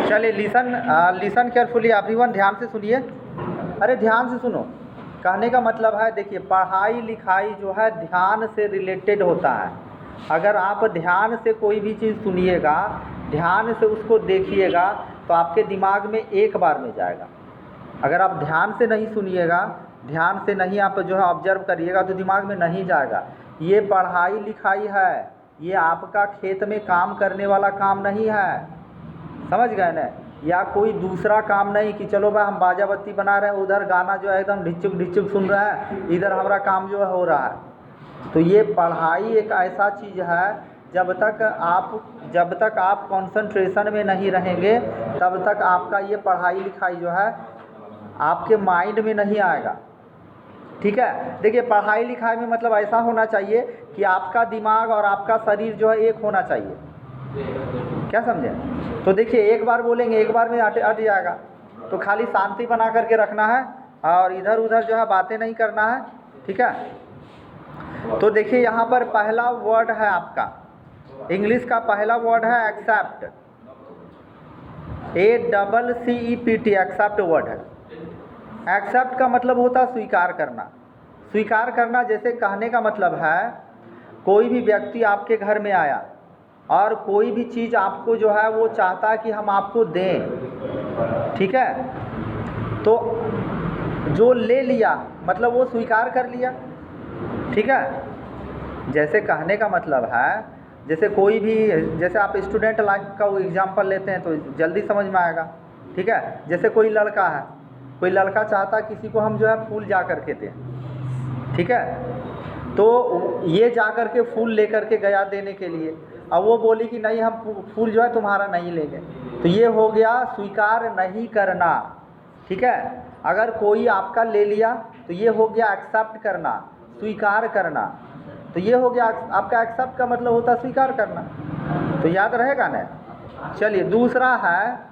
चलिए listen carefully everyone, ध्यान से सुनिए। अरे ध्यान से सुनो। कहने का मतलब है, देखिए पढ़ाई लिखाई जो है ध्यान से रिलेटेड होता है। अगर आप ध्यान से कोई भी चीज़ सुनिएगा, ध्यान से उसको देखिएगा, तो आपके दिमाग में एक बार में जाएगा। अगर आप ध्यान से नहीं सुनिएगा, ध्यान से नहीं आप जो है ऑब्जर्व करिएगा, तो दिमाग में नहीं जाएगा। ये पढ़ाई लिखाई है, ये आपका खेत में काम करने वाला काम नहीं है, समझ गए ना? या कोई दूसरा काम नहीं कि चलो भाई हम बाजा बत्ती बना रहे हैं, उधर गाना जो है एकदम ढिचुक ढिचुक सुन रहा है, इधर हमारा काम जो है हो रहा है। तो ये पढ़ाई एक ऐसा चीज़ है, जब तक आप कंसंट्रेशन में नहीं रहेंगे, तब तक आपका ये पढ़ाई लिखाई जो है आपके माइंड में नहीं आएगा। ठीक है, देखिए पढ़ाई लिखाई में मतलब ऐसा होना चाहिए कि आपका दिमाग और आपका शरीर जो है एक होना चाहिए। क्या समझे? तो देखिए एक बार बोलेंगे, एक बार में अट जाएगा। तो खाली शांति बना करके रखना है और इधर उधर जो है बातें नहीं करना है। ठीक है, तो देखिए यहाँ पर पहला वर्ड है आपका, इंग्लिश का पहला वर्ड है एक्सेप्ट। ACCEPT, एक्सेप्ट वर्ड है। एक्सेप्ट का मतलब होता है स्वीकार करना। स्वीकार करना, जैसे कहने का मतलब है कोई भी व्यक्ति आपके घर में आया और कोई भी चीज़ आपको जो है वो चाहता है कि हम आपको दें, ठीक है, तो जो ले लिया मतलब वो स्वीकार कर लिया। ठीक है, जैसे कहने का मतलब है, जैसे कोई भी, जैसे आप स्टूडेंट लाइफ का एग्जांपल लेते हैं तो जल्दी समझ में आएगा। ठीक है, जैसे कोई लड़का है, कोई लड़का चाहता किसी को हम जो है फूल जा कर के दें, ठीक है, तो ये जा कर के फूल लेकर के गया देने के लिए, अब वो बोली कि नहीं हम फूल जो है तुम्हारा नहीं लेंगे, तो ये हो गया स्वीकार नहीं करना। ठीक है, अगर कोई आपका ले लिया तो ये हो गया एक्सेप्ट करना, स्वीकार करना। तो ये हो गया आपका एक्सेप्ट का मतलब होता है स्वीकार करना। तो याद रहेगा ना? चलिए दूसरा है,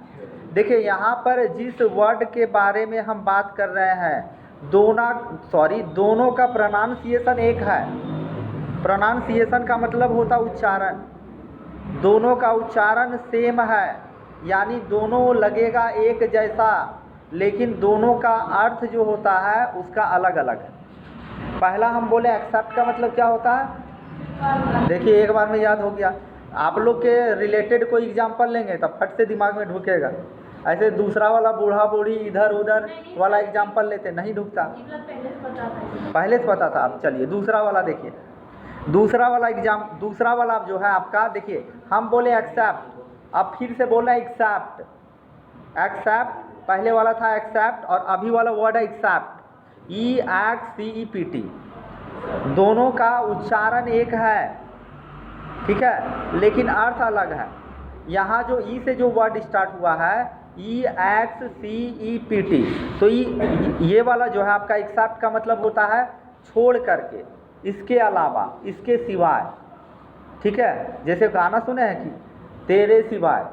देखिए यहाँ पर जिस वर्ड के बारे में हम बात कर रहे हैं, दोनों का प्रोनाउंसिएशन एक है। प्रोनाउंसिएशन का मतलब होता उच्चारण, दोनों का उच्चारण सेम है, यानी दोनों लगेगा एक जैसा, लेकिन दोनों का अर्थ जो होता है उसका अलग अलग है। पहला हम बोले एक्सेप्ट का मतलब क्या होता है, देखिए एक बार में याद हो गया। आप लोग के रिलेटेड कोई एग्जांपल लेंगे तब फट से दिमाग में ढुकेगा। ऐसे दूसरा वाला बूढ़ा बूढ़ी इधर उधर वाला एग्जांपल लेते नहीं ढुकता, पहले से पता था। अब चलिए दूसरा वाला देखिए, दूसरा वाला जो है आपका, देखिए हम बोले एक्सेप्ट, अब फिर से बोला एक्सेप्ट। एक्सेप्ट पहले वाला था एक्सेप्ट और अभी वाला वर्ड है एक्सेप्ट, EXCEPT। दोनों का उच्चारण एक है, ठीक है, लेकिन अर्थ अलग है। यहाँ जो ई से जो वर्ड स्टार्ट हुआ है EXCEPT, तो ये वाला जो है आपका एक्सेप्ट का मतलब होता है छोड़ करके, इसके अलावा, इसके सिवाय। ठीक है, जैसे गाना सुने हैं कि तेरे सिवाय,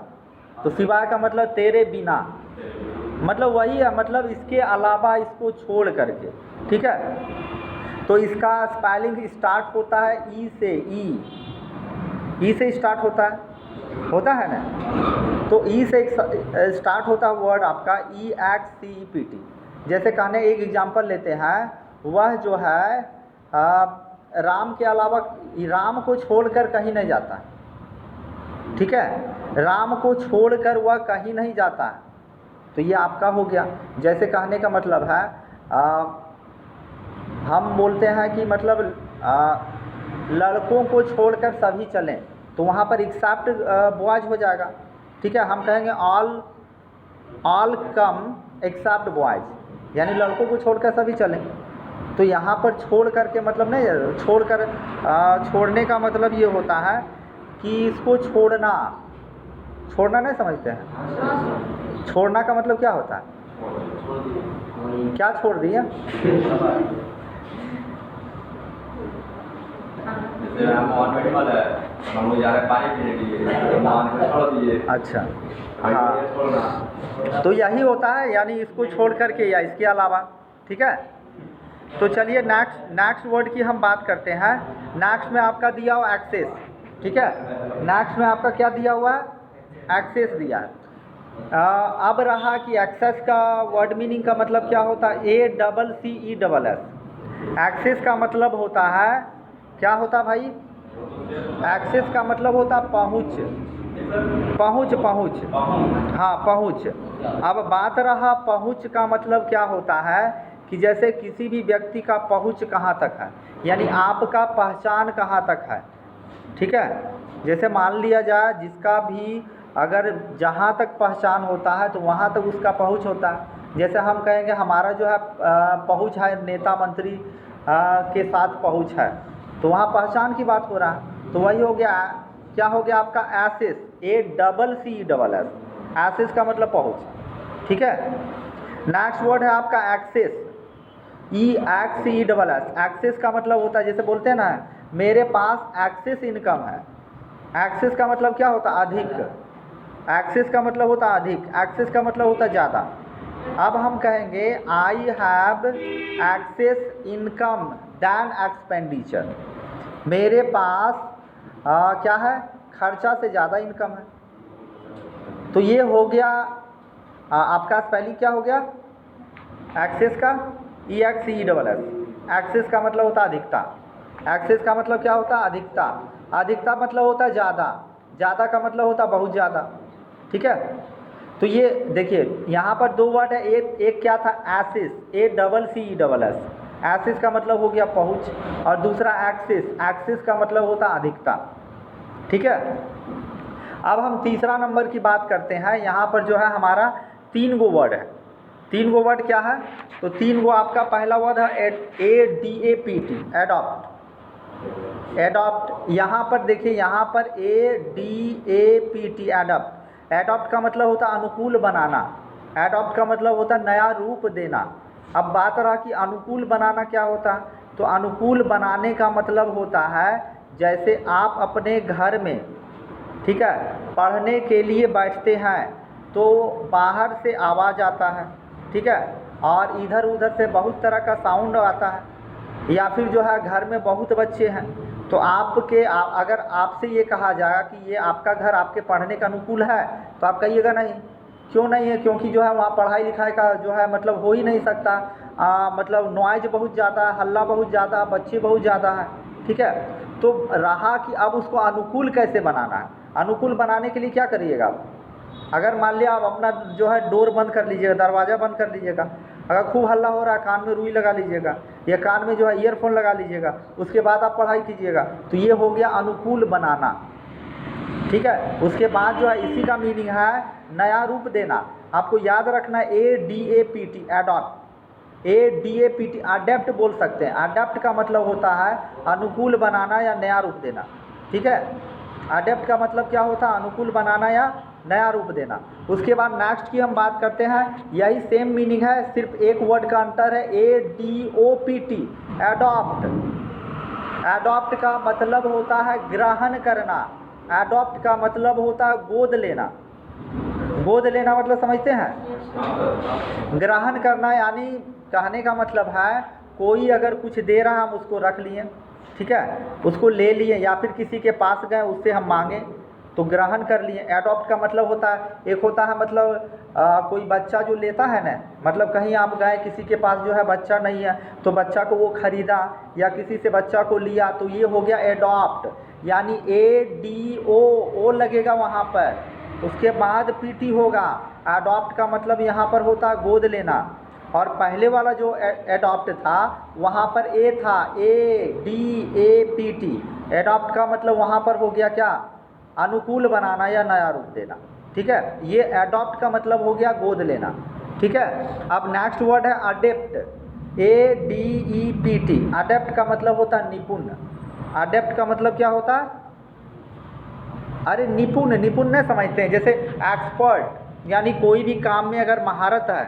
तो सिवाय का मतलब तेरे बिना, मतलब वही है, मतलब इसके अलावा, इसको छोड़ करके। ठीक है, तो इसका स्पेलिंग स्टार्ट होता है ई से, ई से स्टार्ट होता है ना? तो ई से स्टार्ट होता है वर्ड आपका EXCEPT। जैसे कहने एक एग्जांपल लेते हैं, वह जो है राम के अलावा, राम को छोड़कर कहीं नहीं जाता है। ठीक है, राम को छोड़कर वह कहीं नहीं जाता है, तो ये आपका हो गया। जैसे कहने का मतलब है हम बोलते हैं कि मतलब लड़कों को छोड़कर सभी चलें, तो वहाँ पर एक्सेप्ट बॉयज हो जाएगा। ठीक है, हम कहेंगे ऑल कम एक्सेप्ट बॉयज, यानी लड़कों को छोड़कर सभी चलें। तो यहाँ पर छोड़ करके मतलब नहीं, छोड़ने का मतलब ये होता है कि इसको छोड़ना नहीं समझते हैं? छोड़ना का मतलब क्या होता है? क्या छोड़ दिया? अच्छा, हाँ, तो यही होता है, यानी इसको छोड़ करके या इसके अलावा। ठीक है, तो चलिए नेक्स्ट वर्ड की हम बात करते हैं। नेक्स्ट में आपका दिया हुआ एक्सेस। ठीक है, नेक्स्ट में आपका क्या दिया हुआ है? एक्सेस दिया है। अब रहा कि एक्सेस का वर्ड मीनिंग का मतलब क्या होता है, ACCESS। एक्सेस का मतलब होता है, क्या होता है भाई, एक्सेस का मतलब होता है पहुँच, पहुँच पहुँच, हाँ पहुँच। अब बात रहा पहुँच का मतलब क्या होता है, कि जैसे किसी भी व्यक्ति का पहुँच कहाँ तक है, यानी आपका पहचान कहाँ तक है, ठीक है। जैसे मान लिया जाए जिसका भी अगर जहाँ तक पहचान होता है तो वहाँ तक उसका पहुँच होता है। जैसे हम कहेंगे हमारा जो है पहुँच है नेता मंत्री के साथ पहुँच है, तो वहाँ पहचान की बात हो रहा है। तो वही हो गया, क्या हो गया आपका एसेस, ACCESS, एसेस का मतलब पहुँच, ठीक है। नेक्स्ट वर्ड है आपका एक्सेस, EXCESS। एक्सेस का मतलब होता है, जैसे बोलते हैं ना मेरे पास एक्सेस इनकम है। एक्सेस का मतलब क्या होता है, अधिक। एक्सेस का मतलब होता है अधिक, एक्सेस का मतलब होता है ज़्यादा। अब हम कहेंगे I have excess income than expenditure, मेरे पास क्या है, खर्चा से ज़्यादा इनकम है। तो ये हो गया आपका स्पेलिंग क्या हो गया एक्सेस का, EXCESS। एक्सेस का मतलब होता है अधिकता, एक्सेस का मतलब क्या होता है, अधिकता। अधिकता मतलब होता है ज़्यादा, ज़्यादा का मतलब होता है बहुत ज़्यादा, ठीक है। तो ये देखिए यहाँ पर दो वर्ड है, एक क्या था एसेस, ACCESS। एसेस का मतलब हो गया पहुँच, और दूसरा एक्सेस, एक्सेस का मतलब होता है अधिकता, ठीक है। अब हम तीसरा नंबर की बात करते हैं। यहाँ पर जो है हमारा 3 गो वर्ड है। 3 गो वर्ड क्या है, तो 3 गो आपका पहला वर्ड है ADAPT, एडॉप्ट। एडॉप्ट, यहाँ पर देखिए, यहाँ पर ADAPT, एडॉप्ट। एडॉप्ट का मतलब होता है अनुकूल बनाना, एडॉप्ट का मतलब होता है नया रूप देना। अब बात रहा कि अनुकूल बनाना क्या होता है, तो अनुकूल बनाने का मतलब होता है जैसे आप अपने घर में, ठीक है, पढ़ने के लिए बैठते हैं तो बाहर से आवाज़ आता है, ठीक है, और इधर उधर से बहुत तरह का साउंड आता है। या फिर जो है घर में बहुत बच्चे हैं तो अगर आपसे ये कहा जाएगा कि ये आपका घर आपके पढ़ने का अनुकूल है, तो आप कहिएगा नहीं। क्यों नहीं है, क्योंकि जो है वहाँ पढ़ाई लिखाई का जो है मतलब हो ही नहीं सकता। मतलब नॉइज बहुत ज़्यादा, हल्ला बहुत ज़्यादा, बच्चे बहुत ज़्यादा हैं, ठीक है। तो रहा कि अब उसको अनुकूल कैसे बनाना है। अनुकूल बनाने के लिए क्या करिएगा आप, अगर मान लिया आप अपना जो है डोर बंद कर लीजिएगा, दरवाज़ा बंद कर लीजिएगा, अगर खूब हल्ला हो रहा है कान में रुई लगा लीजिएगा, या कान में जो है ईयरफोन लगा लीजिएगा, उसके बाद आप पढ़ाई कीजिएगा। तो ये हो गया अनुकूल बनाना, ठीक है। उसके बाद जो है इसी का मीनिंग है नया रूप देना। आपको याद रखना है ADAPT, एडॉप्ट। ADAPT, अडेप्ट बोल सकते हैं। अडेप्ट का मतलब होता है अनुकूल बनाना या नया रूप देना, ठीक है। अडेप्ट का मतलब क्या होता है, अनुकूल बनाना या नया रूप देना। उसके बाद नेक्स्ट की हम बात करते हैं, यही सेम मीनिंग है, सिर्फ एक वर्ड का अंतर है, ADOPT, एडॉप्ट। एडॉप्ट का मतलब होता है ग्रहण करना, एडॉप्ट का मतलब होता है गोद लेना। गोद लेना मतलब समझते हैं, ग्रहण करना, यानी कहने का मतलब है कोई अगर कुछ दे रहा है हम उसको रख लिए, ठीक है, उसको ले लिए, या फिर किसी के पास गए उससे हम मांगे तो ग्रहण कर लिए। एडॉप्ट का मतलब होता है, एक होता है मतलब कोई बच्चा जो लेता है ना, मतलब कहीं आप गए किसी के पास जो है बच्चा नहीं है तो बच्चा को वो खरीदा या किसी से बच्चा को लिया, तो ये हो गया एडॉप्ट। यानी ADO लगेगा वहाँ पर, उसके बाद PT होगा। एडॉप्ट का मतलब यहाँ पर होता है गोद लेना, और पहले वाला जो एडॉप्ट था वहाँ पर A था, ADAPT। एडॉप्ट का मतलब वहाँ पर हो गया क्या, अनुकूल बनाना या नया रूप देना, ठीक है। ये एडॉप्ट का मतलब हो गया गोद लेना, ठीक है। अब नेक्स्ट वर्ड है अडेप्ट, ADEPT। अडेप्ट का मतलब होता है निपुण। अडेप्ट का मतलब क्या होता है, अरे निपुण, निपुण नहीं समझते हैं, जैसे एक्सपर्ट, यानी कोई भी काम में अगर महारत है,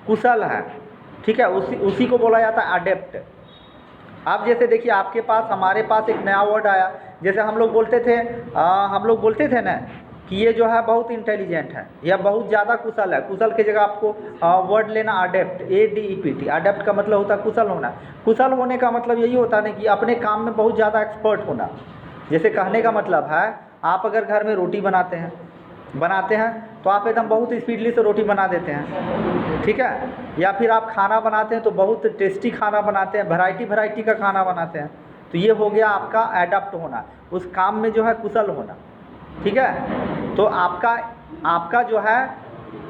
कुशल है, ठीक है, उसी को बोला जाता है अडेप्ट। अब जैसे देखिए आपके पास, हमारे पास एक नया वर्ड आया, जैसे हम लोग बोलते थे ना कि ये जो है बहुत इंटेलिजेंट है या बहुत ज़्यादा कुशल है। कुशल की जगह आपको वर्ड लेना अडेप्ट, ADEPT। अडेप्ट का मतलब होता है कुशल होना। कुशल होने का मतलब यही होता है ना कि अपने काम में बहुत ज़्यादा एक्सपर्ट होना। जैसे कहने का मतलब है आप अगर घर में रोटी बनाते हैं तो आप एकदम बहुत स्पीडली से रोटी बना देते हैं, ठीक है। या फिर आप खाना बनाते हैं तो बहुत टेस्टी खाना बनाते हैं, वैरायटी का खाना बनाते हैं। तो ये हो गया आपका एडप्ट होना, उस काम में जो है कुशल होना, ठीक है। तो आपका जो है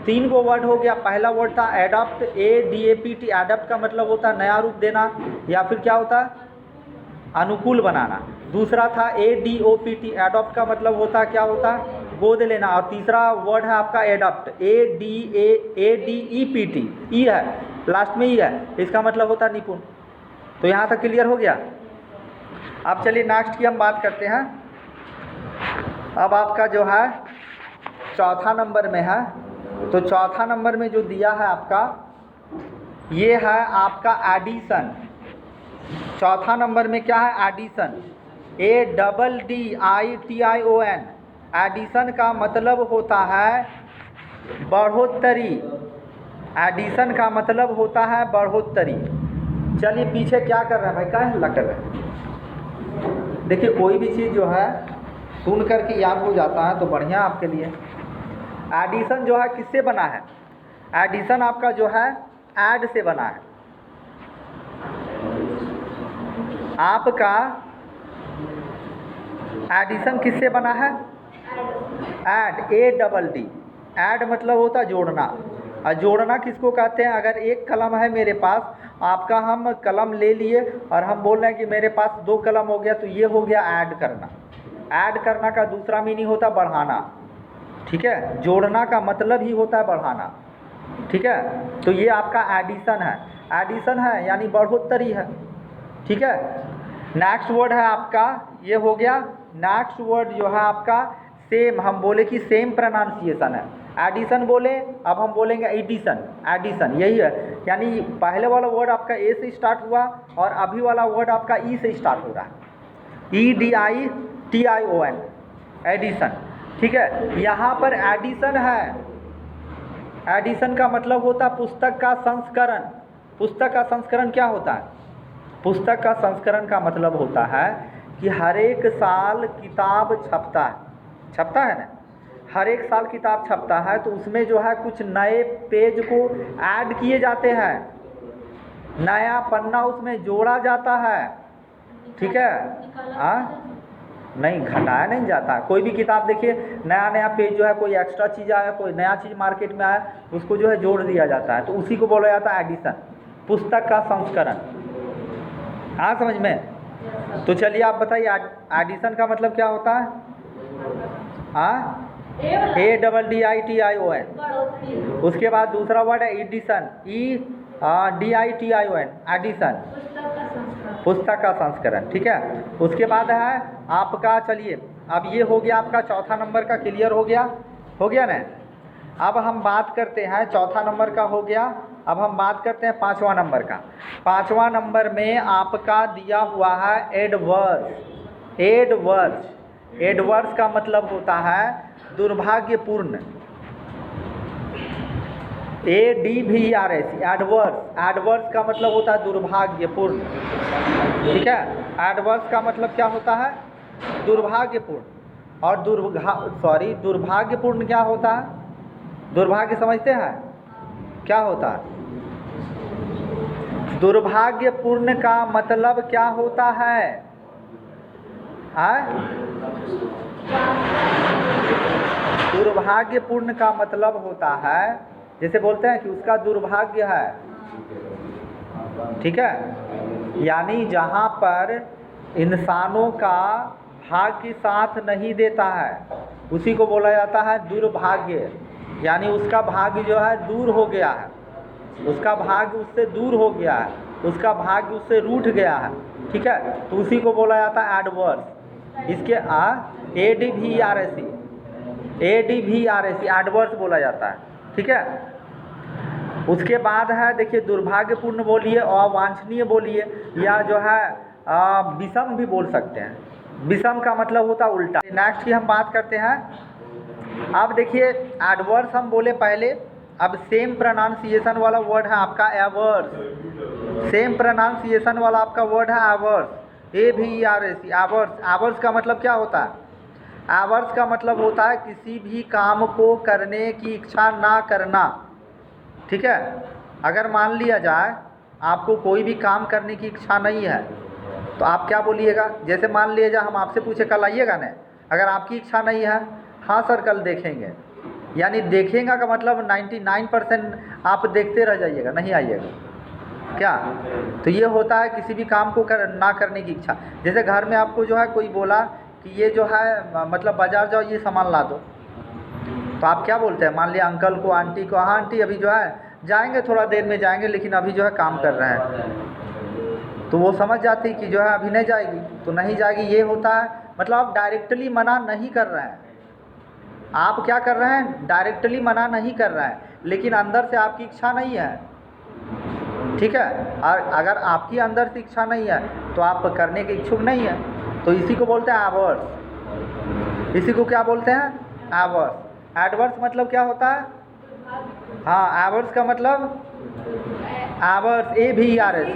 3 गो वर्ड हो गया। पहला वर्ड था एडप्ट, ADAPT। एडप्ट का मतलब होता है नया रूप देना या फिर क्या होता है अनुकूल बनाना। दूसरा था ADOPT। एडॉप्ट का मतलब होता है क्या होता है गोद लेना। और तीसरा वर्ड है आपका एडप्ट, ADEPT। ई है लास्ट में, ई है, इसका मतलब होता है निपुण। तो यहाँ तक क्लियर हो गया। अब चलिए नेक्स्ट की हम बात करते हैं। अब आपका जो है चौथा नंबर में है, तो चौथा नंबर में जो दिया है आपका ये है आपका एडिशन। चौथा नंबर में क्या है एडिशन, ADDITION। एडिशन का मतलब होता है बढ़ोतरी। एडिशन का मतलब होता है बढ़ोतरी। चलिए पीछे क्या कर रहे हैं भाई, क्या हल्ला कर रहे हैं। देखिए कोई भी चीज़ जो है सुन करके याद हो जाता है तो बढ़िया आपके लिए। एडिशन जो है किससे बना है, एडिशन आपका जो है ऐड से बना है। आपका एडिशन किससे बना है, ऐड, ADD। ऐड मतलब होता है जोड़ना। और जोड़ना किसको कहते हैं, अगर एक कलम है मेरे पास, आपका हम कलम ले लिए और हम बोल रहे हैं कि मेरे पास 2 कलम हो गया, तो ये हो गया ऐड करना। ऐड करना का दूसरा मीनिंग होता है बढ़ाना, ठीक है। जोड़ना का मतलब ही होता है बढ़ाना, ठीक है। तो ये आपका एडिशन है, एडिशन है यानी बढ़ोतरी है, ठीक है। नेक्स्ट वर्ड है आपका, ये हो गया। नेक्स्ट वर्ड जो है आपका सेम, हम बोले कि सेम प्रोनाउंसिएशन है। एडिशन बोले, अब हम बोलेंगे एडिशन, एडिशन यही है। यानी पहले वाला वर्ड आपका A से स्टार्ट हुआ और अभी वाला वर्ड आपका E से स्टार्ट हो रहा है, EDITION, एडिशन, ठीक है। यहाँ पर एडिशन है, एडिशन का मतलब होता है पुस्तक का संस्करण। पुस्तक का संस्करण क्या होता है, पुस्तक का संस्करण का मतलब होता है कि हर एक साल किताब छपता है, छपता है ना, हर एक साल किताब छपता है, तो उसमें जो है कुछ नए पेज को ऐड किए जाते हैं, नया पन्ना उसमें जोड़ा जाता है, ठीक है। नहीं घटाया नहीं जाता। कोई भी किताब देखिए नया नया पेज जो है, कोई एक्स्ट्रा चीज़ आया, कोई नया चीज़ मार्केट में आया, उसको जो है जोड़ दिया जाता है, तो उसी को बोला जाता है एडिशन, पुस्तक का संस्करण। हाँ समझ में। तो चलिए आप बताइए एडिशन का मतलब क्या होता है। हाँ ADDITION। उसके बाद दूसरा वर्ड है एडिशन, EDITION, एडिशन, पुस्तक का संस्करण, ठीक है। उसके बाद है आपका, चलिए अब ये हो गया आपका चौथा नंबर का, क्लियर हो गया ना। अब हम बात करते हैं, चौथा नंबर का हो गया, अब हम बात करते हैं 5वां नंबर का। 5वां नंबर में आपका दिया हुआ है एडवर्स। एडवर्स, एडवर्स का मतलब होता है दुर्भाग्यपूर्ण। ADVERS, एडवर्स, एडवर्स का मतलब होता है दुर्भाग्यपूर्ण, ठीक है। एडवर्स का मतलब क्या होता है दुर्भाग्यपूर्ण। और दुर्भाग्यपूर्ण क्या होता है, दुर्भाग्य समझते हैं क्या होता है, दुर्भाग्यपूर्ण का मतलब क्या होता है, दुर्भाग्यपूर्ण का मतलब होता है, जैसे बोलते हैं कि उसका दुर्भाग्य है, ठीक है। यानी जहाँ पर इंसानों का भाग्य साथ नहीं देता है उसी को बोला जाता है दुर्भाग्य। यानी उसका भाग्य जो है दूर हो गया है, उसका भाग्य उससे दूर हो गया है, उसका भाग्य उससे रूठ गया है, ठीक है। तो उसी को बोला जाता है एडवर्स। इसके ADVERS, एडवर्स बोला जाता है, ठीक है। उसके बाद है देखिए दुर्भाग्यपूर्ण बोलिए, अवांछनीय बोलिए, या जो है विषम भी बोल सकते हैं। विषम का मतलब होता है उल्टा। नेक्स्ट की हम बात करते हैं। अब देखिए एडवर्स हम बोले पहले, अब सेम प्रोनाउंसिएशन वाला वर्ड है आपका एवर्स। सेम प्रोनाउंसिएशन वाला आपका वर्ड है एवर्स, AVERS, एवर्स। एवर्स का मतलब क्या होता है, एवर्स का मतलब होता है किसी भी काम को करने की इच्छा ना करना, ठीक है। अगर मान लिया जाए आपको कोई भी काम करने की इच्छा नहीं है तो आप क्या बोलिएगा? जैसे मान लिया जाए हम आपसे पूछे कल आइएगा ना, अगर आपकी इच्छा नहीं है, हाँ सर कल देखेंगे, यानी देखेगा का मतलब 99% आप देखते रह जाइएगा, नहीं आइएगा क्या? तो ये होता है किसी भी काम को ना करने की इच्छा। जैसे घर में आपको जो है कोई बोला कि ये जो है मतलब बाज़ार जाओ ये सामान ला दो, तो आप क्या बोलते हैं? मान लिया अंकल को, आंटी को, हाँ आंटी अभी जो है जाएंगे, थोड़ा देर में जाएंगे, लेकिन अभी जो है काम कर रहे हैं, तो वो समझ जाती कि जो है अभी नहीं जाएगी, तो नहीं जाएगी। ये होता है मतलब आप डायरेक्टली मना नहीं कर रहे हैं। आप क्या कर रहे हैं? डायरेक्टली मना नहीं कर रहे हैं, लेकिन अंदर से आपकी इच्छा नहीं है, ठीक है। और अगर आपकी अंदर से इच्छा नहीं है तो आप करने के इच्छुक नहीं है, तो इसी को बोलते हैं एवर्स। इसी को क्या बोलते हैं? एवर्स। एडवर्स मतलब क्या होता है? हाँ, एवर्स का मतलब एवर्स, AVERS,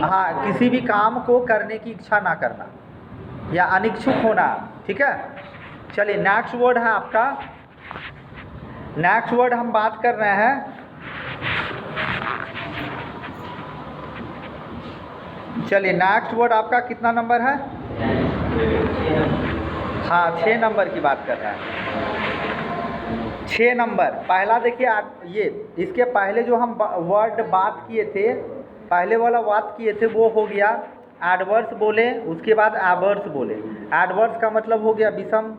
हाँ, किसी भी काम को करने की इच्छा ना करना या अनिच्छुक होना, ठीक है। चलिए नेक्स्ट वर्ड है आपका, नेक्स्ट वर्ड हम बात कर रहे हैं, चलिए नेक्स्ट वर्ड आपका कितना नंबर है? हाँ 6 नंबर की बात कर रहे हैं। 6 नंबर पहला देखिए ये इसके पहले जो हम वर्ड बात किए थे, पहले वाला बात किए थे वो हो गया एडवर्स बोले, उसके बाद एवर्स बोले। एडवर्स का मतलब हो गया विषम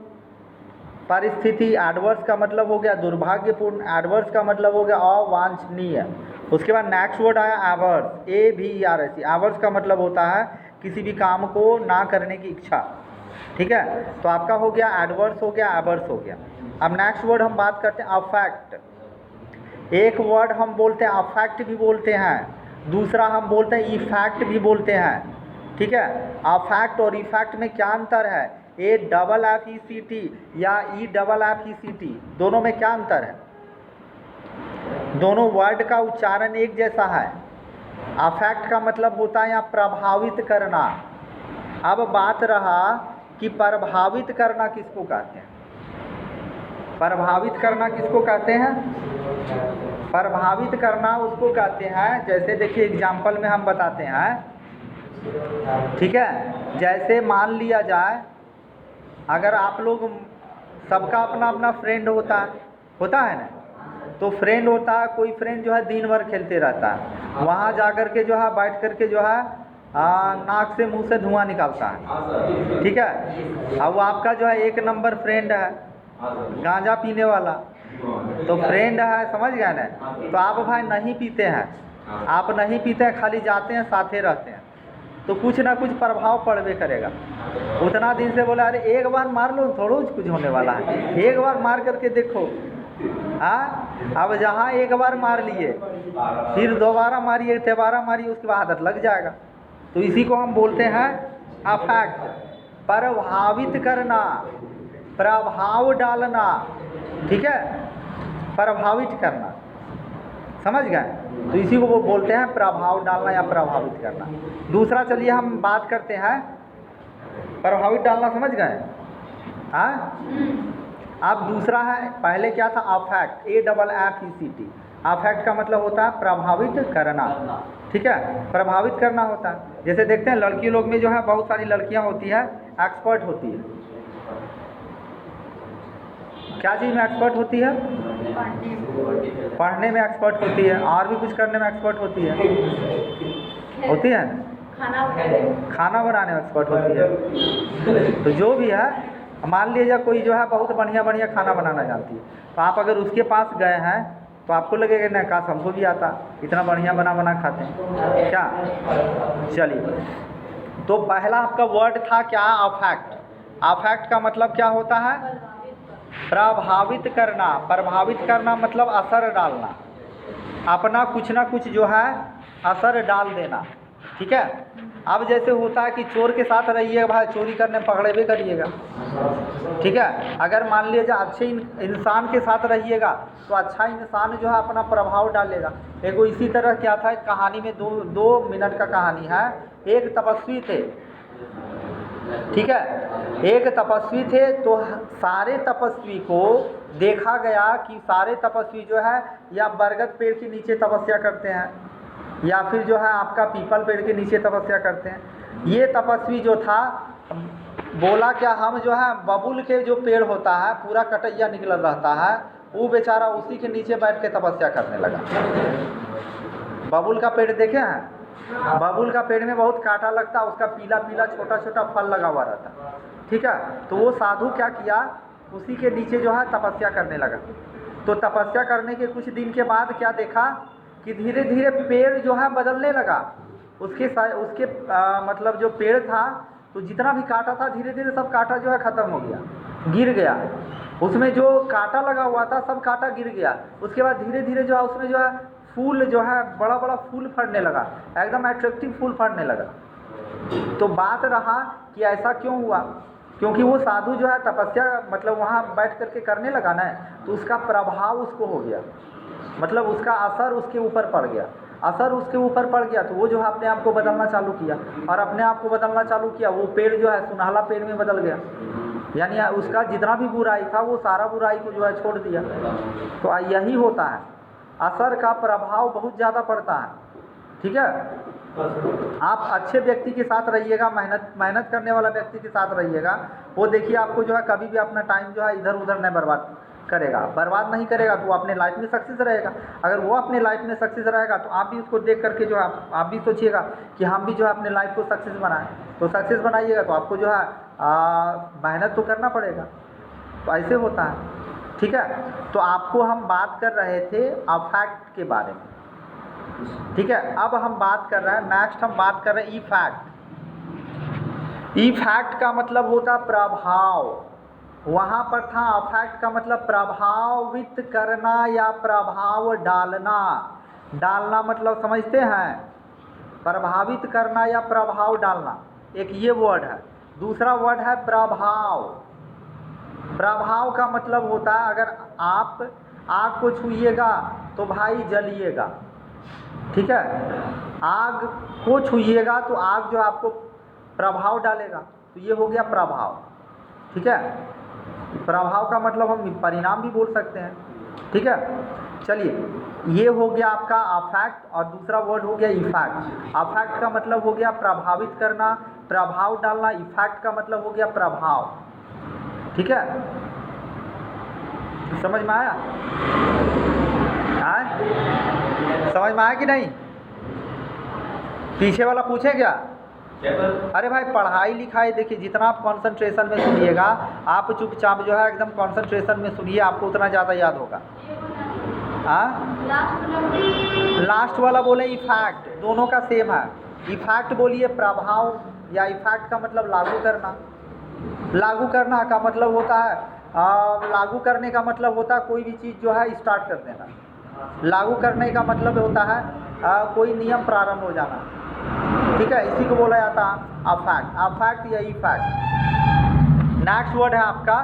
परिस्थिति, एडवर्स का मतलब हो गया दुर्भाग्यपूर्ण, एडवर्स का मतलब हो गया अवांछनीय। उसके बाद नेक्स्ट वर्ड आया एवर्स, AVERS। एवर्स का मतलब होता है किसी भी काम को ना करने की इच्छा, ठीक है। तो आपका हो गया एडवर्स, हो गया एवर्स, हो गया। अब नेक्स्ट वर्ड हम बात करते हैं अफेक्ट। एक वर्ड हम बोलते हैं अफेक्ट भी बोलते हैं, दूसरा हम बोलते हैं इफेक्ट भी बोलते हैं, ठीक है। अफेक्ट और इफेक्ट में क्या अंतर है? AFFECT या EFFECT, दोनों में क्या अंतर है? दोनों वर्ड का उच्चारण एक जैसा है। अफेक्ट का मतलब होता है यहाँ प्रभावित करना। अब बात रहा कि प्रभावित करना किसको कहते हैं? प्रभावित करना किसको कहते हैं? प्रभावित करना उसको कहते हैं, जैसे देखिए एग्जाम्पल में हम बताते हैं, ठीक है। जैसे मान लिया जाए अगर आप लोग, सबका अपना अपना फ्रेंड होता है ना, तो फ्रेंड होता है, कोई फ्रेंड जो है दिन भर खेलते रहता है, वहाँ जा कर के जो है बैठ कर के जो है नाक से मुंह से धुआं निकालता है, ठीक है। अब वो आपका जो है 1 नंबर फ्रेंड है, गांजा पीने वाला, तो फ्रेंड है, समझ गए ना। तो आप भाई नहीं पीते हैं, आप नहीं पीते हैं, खाली जाते हैं साथे रहते हैं, तो कुछ ना कुछ प्रभाव पड़बे करेगा। उतना दिन से बोला अरे एक बार मार लो, थोड़ा कुछ होने वाला है, एक बार मार करके देखो। हाँ, अब जहाँ एक बार मार लिए फिर दोबारा मारिए, तिबारा मारिए, उसके बाद आदत लग जाएगा। तो इसी को हम बोलते हैं अफेक्ट, प्रभावित करना, प्रभाव डालना, ठीक है, प्रभावित करना, समझ गए। तो इसी को वो बोलते हैं प्रभाव डालना या प्रभावित करना। दूसरा चलिए हम बात करते हैं प्रभावित डालना, समझ गए। हाँ, अब दूसरा है, पहले क्या था अफेक्ट, AFFECT। अफेक्ट का मतलब होता है प्रभावित करना, ठीक है, प्रभावित करना होता है। जैसे देखते हैं लड़की लोग में जो है बहुत सारी लड़कियां होती है, एक्सपर्ट होती है, क्या चीज़ में एक्सपर्ट होती है? पढ़ने में एक्सपर्ट होती है, और भी कुछ करने में एक्सपर्ट होती है ना, खाना बनाने में एक्सपर्ट होती है। तो जो भी है, मान लीजिए कोई जो है बहुत बढ़िया बढ़िया खाना बनाना जानती है, तो आप अगर उसके पास गए हैं तो आपको लगेगा ना काश हमको भी आता, इतना बढ़िया बना खाते हैं क्या। चलिए, तो पहला आपका वर्ड था क्या? अफेक्ट। अफेक्ट का मतलब क्या होता है? प्रभावित करना। प्रभावित करना मतलब असर डालना, अपना कुछ ना कुछ जो है असर डाल देना, ठीक है। अब जैसे होता है कि चोर के साथ रहिएगा भाई, चोरी करने पकड़े भी करिएगा, ठीक है। अगर मान लीजिए अच्छे इंसान के साथ रहिएगा तो अच्छा इंसान जो है अपना प्रभाव डालेगा। एगो इसी तरह क्या था, कहानी में दो मिनट का कहानी है। एक तपस्वी थे, ठीक है। एक तपस्वी थे तो सारे तपस्वी को देखा गया कि सारे तपस्वी जो है या बरगद पेड़ के नीचे तपस्या करते हैं या फिर जो है आपका पीपल पेड़ के नीचे तपस्या करते हैं। ये तपस्वी जो था बोला क्या, हम जो है बबूल के जो पेड़ होता है पूरा कटैया निकल रहता है, वो बेचारा उसी के नीचे बैठ के तपस्या करने लगा। बबूल का पेड़ देखे हैं? बबूल का पेड़ में बहुत कांटा लगता है, उसका पीला पीला छोटा छोटा फल लगा हुआ रहता है, ठीक है। तो वो साधु क्या किया, उसी के नीचे जो है तपस्या करने लगा। तो तपस्या करने के कुछ दिन के बाद क्या देखा कि धीरे धीरे पेड़ जो है बदलने लगा। उसके मतलब जो पेड़ था तो जितना भी कांटा था धीरे धीरे सब कांटा जो है ख़त्म हो गया, गिर गया। उसमें जो कांटा लगा हुआ था सब कांटा गिर गया। उसके बाद धीरे धीरे जो है उसमें जो है फूल जो है बड़ा बड़ा फूल फड़ने लगा, एकदम अट्रैक्टिव फूल फड़ने लगा। तो बात रहा कि ऐसा क्यों हुआ, क्योंकि वो साधु जो है तपस्या मतलब वहाँ बैठ करके करने लगा ना, तो उसका प्रभाव उसको हो गया, मतलब उसका असर उसके ऊपर पड़ गया। असर उसके ऊपर पड़ गया तो वो जो है अपने आप को बदलना चालू किया, और अपने आप को बदलना चालू किया, वो पेड़ जो है सुनहला पेड़ में बदल गया। यानी उसका जितना भी बुराई था वो सारा बुराई को जो है छोड़ दिया। तो यही होता है, असर का प्रभाव बहुत ज़्यादा पड़ता है, ठीक है। आप अच्छे व्यक्ति के साथ रहिएगा, मेहनत करने वाला व्यक्ति के साथ रहिएगा, वो देखिए आपको जो है कभी भी अपना टाइम जो है इधर उधर नहीं बर्बाद करेगा, बर्बाद नहीं करेगा, तो वो अपने लाइफ में सक्सेस रहेगा। अगर वो अपने लाइफ में सक्सेस रहेगा तो आप भी उसको देख करके जो है आप भी सोचिएगा कि हम भी जो है अपने लाइफ को सक्सेस बनाएं। तो सक्सेस बनाइएगा तो आपको जो है मेहनत तो करना पड़ेगा। तो ऐसे होता है, ठीक है। तो आपको हम बात कर रहे थे अफैक्ट के बारे में, ठीक है। अब हम बात कर रहे हैं, नेक्स्ट हम बात कर रहे हैं इफैक्ट। इफैक्ट का मतलब होता प्रभाव, वहाँ पर था अफैक्ट का मतलब प्रभावित करना या प्रभाव डालना। डालना मतलब समझते हैं, प्रभावित करना या प्रभाव डालना, एक ये वर्ड है। दूसरा वर्ड है प्रभाव। प्रभाव का मतलब होता है अगर आप आग को छूइएगा तो भाई जलिएगा, ठीक है। आग को छूइएगा तो आग जो आपको प्रभाव डालेगा, तो ये हो गया प्रभाव, ठीक है। प्रभाव का मतलब हम परिणाम भी बोल सकते हैं, ठीक है। चलिए, ये हो गया आपका अफैक्ट और दूसरा वर्ड हो गया इफैक्ट। अफैक्ट का मतलब हो गया प्रभावित करना, प्रभाव डालना। इफैक्ट का मतलब हो गया प्रभाव, ठीक है। समझ में आया? समझ में आया कि नहीं? पीछे वाला पूछे क्या? अरे भाई पढ़ाई लिखाई देखिए, जितना आप कंसंट्रेशन में सुनिएगा, आप चुपचाप जो है एकदम कंसंट्रेशन में सुनिए, आपको उतना ज़्यादा याद होगा। लास्ट वाला बोले इफैक्ट, दोनों का सेम है। इफैक्ट बोलिए प्रभाव, या इफैक्ट का मतलब लागू करना। लागू करना का मतलब होता है लागू करने का मतलब होता है कोई भी चीज़ जो है स्टार्ट कर देना। लागू करने का मतलब होता है कोई नियम प्रारंभ हो जाना, ठीक है। इसी को बोला जाता है अफैक्ट, अफैक्ट या इफैक्ट। नेक्स्ट वर्ड है आपका,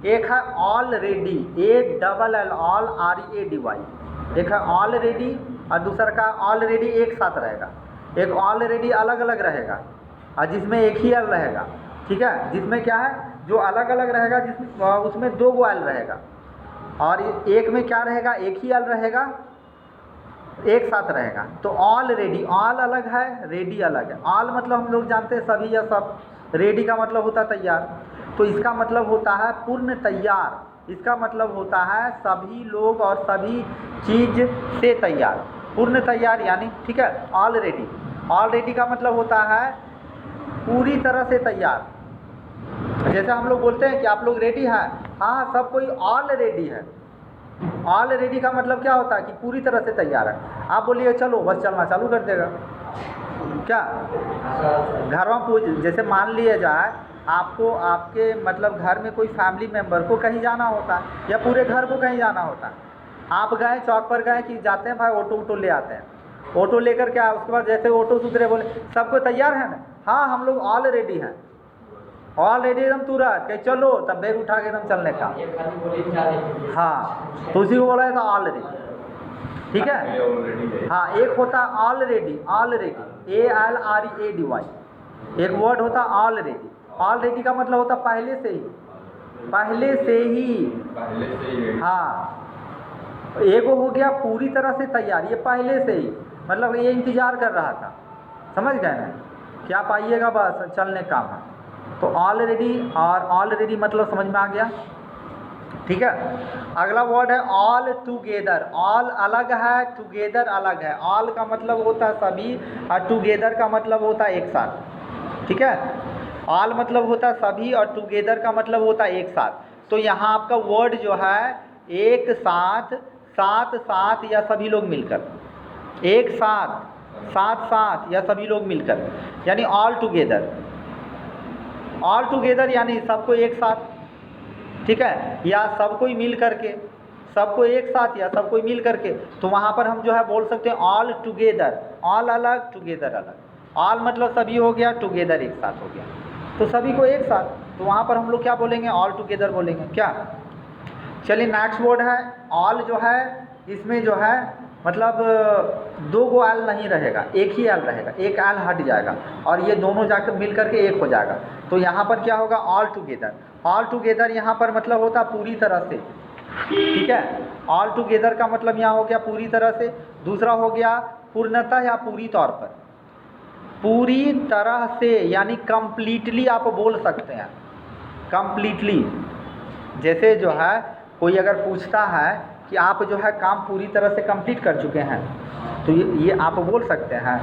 एक है ऑलरेडी, ALLREADY। एक है ऑलरेडी और दूसरा का ऑलरेडी एक साथ रहेगा। एक ऑलरेडी अलग अलग रहेगा और जिसमें एक ही एल रहेगा, ठीक है। जिसमें क्या है, जो अलग अलग रहेगा जिसमें उसमें दो गो एल रहेगा, और एक में क्या रहेगा, एक ही एल रहेगा, एक साथ रहेगा। तो ऑलरेडी, ऑल अलग है, रेडी अलग है। ऑल मतलब हम लोग जानते हैं सभी या सब, रेडी का मतलब होता है तैयार। तो इसका मतलब होता है पूर्ण तैयार, इसका मतलब होता है सभी लोग और सभी चीज़ से तैयार, पूर्ण तैयार यानी, ठीक है। ऑलरेडी, ऑलरेडी का मतलब होता है पूरी तरह से तैयार। जैसे हम लोग बोलते हैं कि आप लोग रेडी हैं, हाँ सब कोई ऑलरेडी है। ऑलरेडी का मतलब क्या होता है कि पूरी तरह से तैयार है। आप बोलिए चलो, बस चलना चालू कर देगा क्या? घर में पूछ, जैसे मान लिया जाए आपको आपके मतलब घर में कोई फैमिली मेम्बर को कहीं जाना होता है या पूरे घर को कहीं जाना होता है। आप गए चौक पर गए कि जाते हैं भाई ऑटो ले आते हैं, ऑटो लेकर के उसके बाद जैसे ऑटो सुधरे बोले सबको तैयार है ना, हाँ हम लोग ऑलरेडी हैं, ऑलरेडी एकदम तुरंत कहीं चलो, तब बैग उठा के एकदम चलने का, हाँ तो उसी को बोला जाता ऑलरेडी, ठीक है। हाँ एक होता है ऑलरेडी, ऑलरेडी ALREADY, एक वर्ड होता है ऑलरेडी। ऑलरेडी का मतलब होता पहले से ही, पहले से ही। हाँ, एगो हो गया पूरी तरह से तैयार, ये पहले से ही, मतलब ये इंतज़ार कर रहा था, समझ गए ना कि आप आइएगा बस चलने काम है। तो ऑलरेडी, और ऑलरेडी मतलब समझ में आ गया, ठीक है। अगला वर्ड है ऑल टुगेदर। ऑल अलग है, टुगेदर अलग है। ऑल का मतलब होता है सभी और टुगेदर का मतलब होता है एक साथ, ठीक है। ऑल मतलब होता है सभी और टुगेदर का मतलब होता है एक साथ। तो यहाँ आपका वर्ड जो है एक साथ, साथ साथ या सभी लोग मिलकर, एक साथ, साथ साथ या सभी लोग मिलकर, यानी ऑल टुगेदर। ऑल टुगेदर यानी सबको एक साथ, ठीक है, या सब कोई मिल करके, सबको एक साथ या सब कोई मिल करके। तो वहाँ पर हम जो है बोल सकते हैं ऑल टुगेदर। ऑल अलग, टुगेदर अलग। ऑल मतलब सभी हो गया, टुगेदर एक साथ हो गया, तो सभी को एक साथ। तो वहाँ पर हम लोग क्या बोलेंगे, ऑल टुगेदर बोलेंगे क्या। चलिए नेक्स्ट वर्ड है ऑल। जो है इसमें जो है मतलब दो गो एल नहीं रहेगा, एक ही एल रहेगा, एक एल हट जाएगा और ये दोनों जाकर मिल करके एक हो जाएगा। तो यहाँ पर क्या होगा, ऑल टुगेदर। ऑल टुगेदर यहाँ पर मतलब होता पूरी तरह से, ठीक है। ऑल टुगेदर का मतलब यहाँ हो गया पूरी तरह से। दूसरा हो गया पूर्णतः या पूरी तौर पर, पूरी तरह से यानी कंप्लीटली आप बोल सकते हैं, कंप्लीटली। जैसे जो है कोई अगर पूछता है कि आप जो है काम पूरी तरह से कंप्लीट कर चुके हैं, तो ये आप बोल सकते हैं